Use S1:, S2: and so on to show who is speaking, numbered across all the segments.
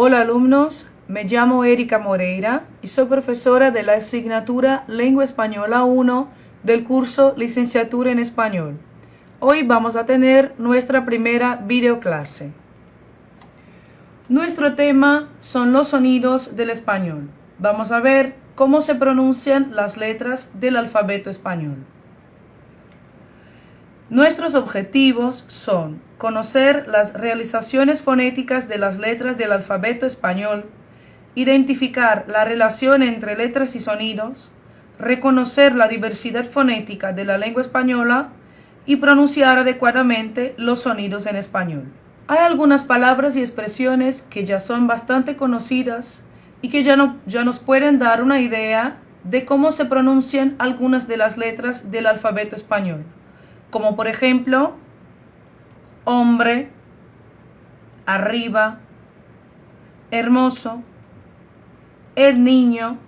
S1: Hola alumnos, me llamo Erika Moreira y soy profesora de la asignatura Lengua Española 1 del curso Licenciatura en Español. Hoy vamos a tener nuestra primera videoclase. Nuestro tema son los sonidos del español. Vamos a ver cómo se pronuncian las letras del alfabeto español. Nuestros objetivos son conocer las realizaciones fonéticas de las letras del alfabeto español, identificar la relación entre letras y sonidos, reconocer la diversidad fonética de la lengua española y pronunciar adecuadamente los sonidos en español. Hay algunas palabras y expresiones que ya son bastante conocidas y que ya nos pueden dar una idea de cómo se pronuncian algunas de las letras del alfabeto español, como por ejemplo, hombre, arriba, hermoso, el niño,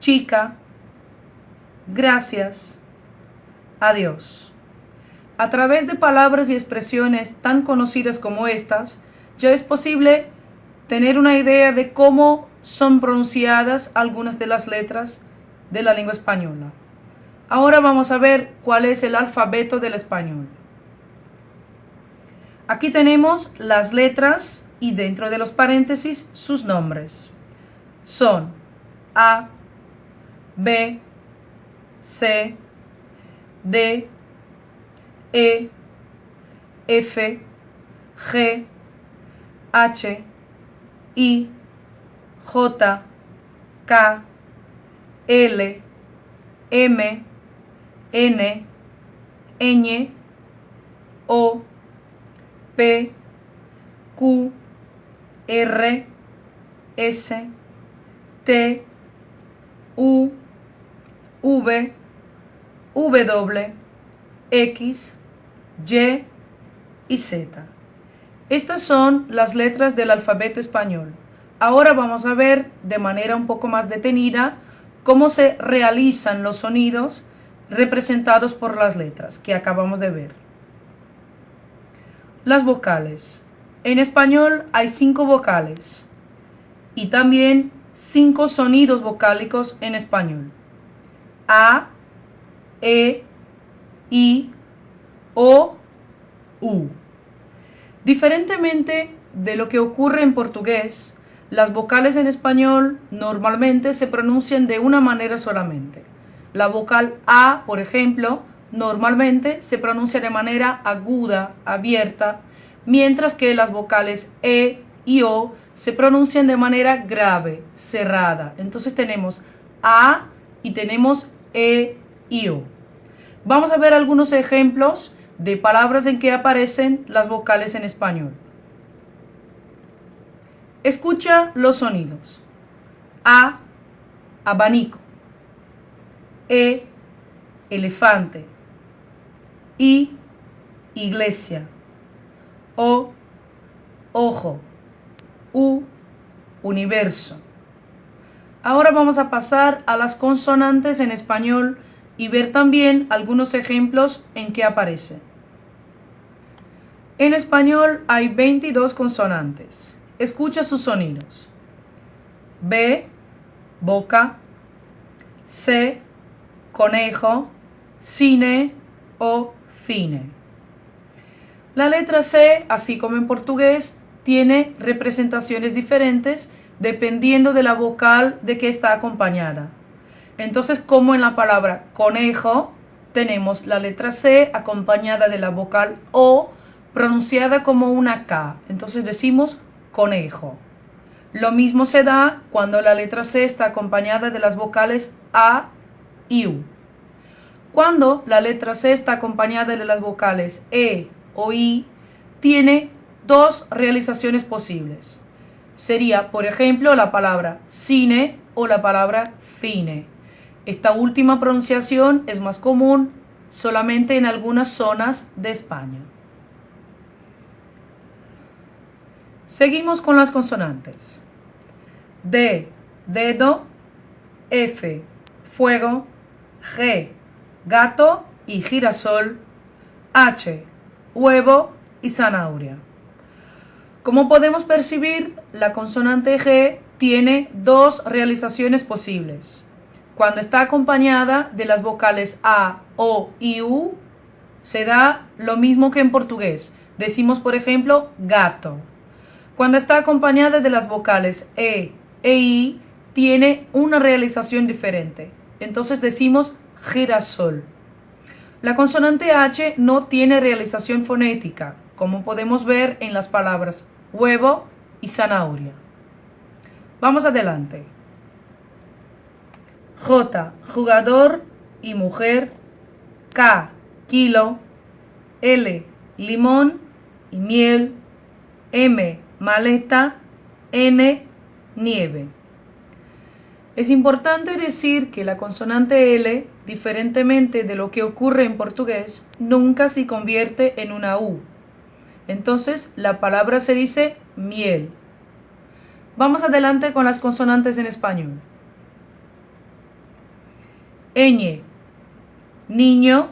S1: chica, gracias, adiós. A través de palabras y expresiones tan conocidas como estas, ya es posible tener una idea de cómo son pronunciadas algunas de las letras de la lengua española. Ahora vamos a ver cuál es el alfabeto del español. Aquí tenemos las letras y dentro de los paréntesis sus nombres. Son A, B, C, D, E, F, G, H, I, J, K, L, M, N, ñ, O, P, Q, R, S, T, U, V, W, X, Y y Z. Estas son las letras del alfabeto español. Ahora vamos a ver de manera un poco más detenida cómo se realizan los sonidos representados por las letras que acabamos de ver. Las vocales. En español hay 5 vocales y también 5 sonidos vocálicos en español. A, E, I, O, U. Diferentemente de lo que ocurre en portugués, las vocales en español normalmente se pronuncian de una manera solamente. La vocal A, por ejemplo, normalmente se pronuncia de manera aguda, abierta, mientras que las vocales E y O se pronuncian de manera grave, cerrada. Entonces tenemos A y tenemos E y O. Vamos a ver algunos ejemplos de palabras en que aparecen las vocales en español. Escucha los sonidos. A, abanico. E, elefante. I, iglesia. O, ojo. U, universo. Ahora vamos a pasar a las consonantes en español y ver también algunos ejemplos en que aparecen. En español hay 22 consonantes. Escucha sus sonidos. B, boca. C, conejo. Cine o cine. La letra C, así como en portugués, tiene representaciones diferentes dependiendo de la vocal de que está acompañada. Entonces, como en la palabra conejo, tenemos la letra C acompañada de la vocal O pronunciada como una K. Entonces decimos conejo. Lo mismo se da cuando la letra C está acompañada de las vocales A y U. Cuando la letra C está acompañada de las vocales E o I, tiene 2 realizaciones posibles. Sería, por ejemplo, la palabra cine o la palabra cine. Esta última pronunciación es más común solamente en algunas zonas de España. Seguimos con las consonantes. D, dedo. F, fuego. G, gato y girasol. H, huevo y zanahoria. Como podemos percibir, la consonante G tiene dos realizaciones posibles. Cuando está acompañada de las vocales A, O y U, se da lo mismo que en portugués. Decimos, por ejemplo, gato. Cuando está acompañada de las vocales E I, tiene una realización diferente. Entonces decimos girasol. La consonante H no tiene realización fonética, como podemos ver en las palabras huevo y zanahoria. Vamos adelante. J, jugador y mujer. K, kilo. L, limón y miel. M, maleta. N, nieve. Es importante decir que la consonante L, diferentemente de lo que ocurre en portugués, nunca se convierte en una U. Entonces, la palabra se dice miel. Vamos adelante con las consonantes en español. Ñ, niño,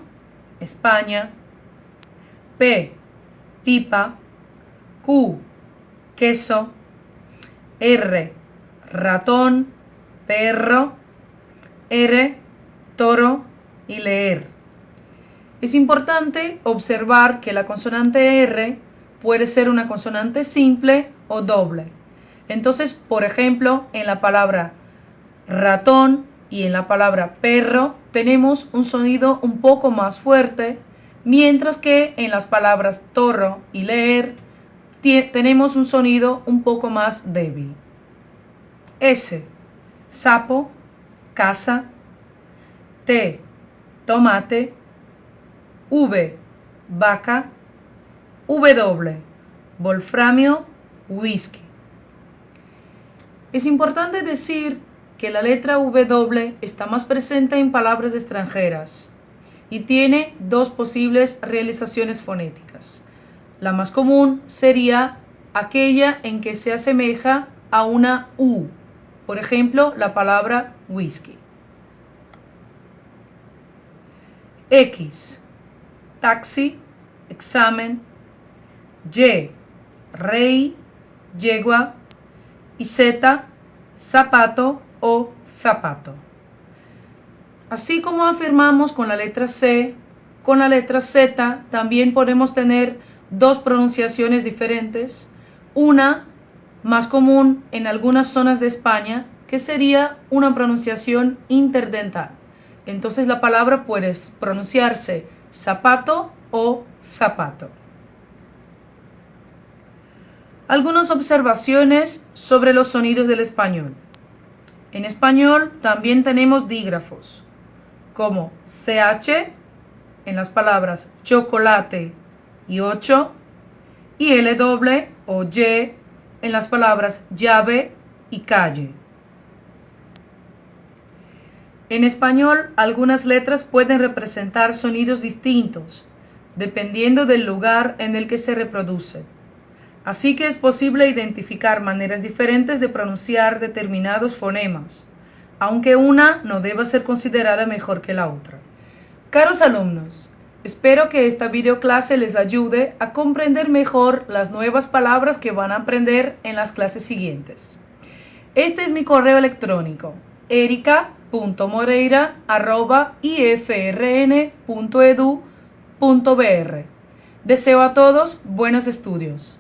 S1: España. P, pipa. Q, queso. R, ratón, perro. R, toro y leer. Es importante observar que la consonante R puede ser una consonante simple o doble. Entonces, por ejemplo, en la palabra ratón y en la palabra perro tenemos un sonido un poco más fuerte, mientras que en las palabras toro y leer tenemos un sonido un poco más débil. S, sapo, casa. T, tomate. V, vaca. W, wolframio, whisky. Es importante decir que la letra W está más presente en palabras extranjeras y tiene dos posibles realizaciones fonéticas. La más común sería aquella en que se asemeja a una U, por ejemplo, la palabra whisky. X, taxi, examen. Y, rey, yegua. Y Z, zapato o zapato. Así como afirmamos con la letra C, con la letra Z también podemos tener dos pronunciaciones diferentes. Una más común en algunas zonas de España, que sería una pronunciación interdental. Entonces la palabra puede pronunciarse zapato o zapato. Algunas observaciones sobre los sonidos del español. En español también tenemos dígrafos, como CH en las palabras chocolate y 8, y LW o Y en las palabras llave y calle. En español, algunas letras pueden representar sonidos distintos, dependiendo del lugar en el que se reproduce. Así que es posible identificar maneras diferentes de pronunciar determinados fonemas, aunque una no deba ser considerada mejor que la otra. Caros alumnos, espero que esta videoclase les ayude a comprender mejor las nuevas palabras que van a aprender en las clases siguientes. Este es mi correo electrónico, erica.moreira@ifrn.edu.br. Deseo a todos buenos estudios.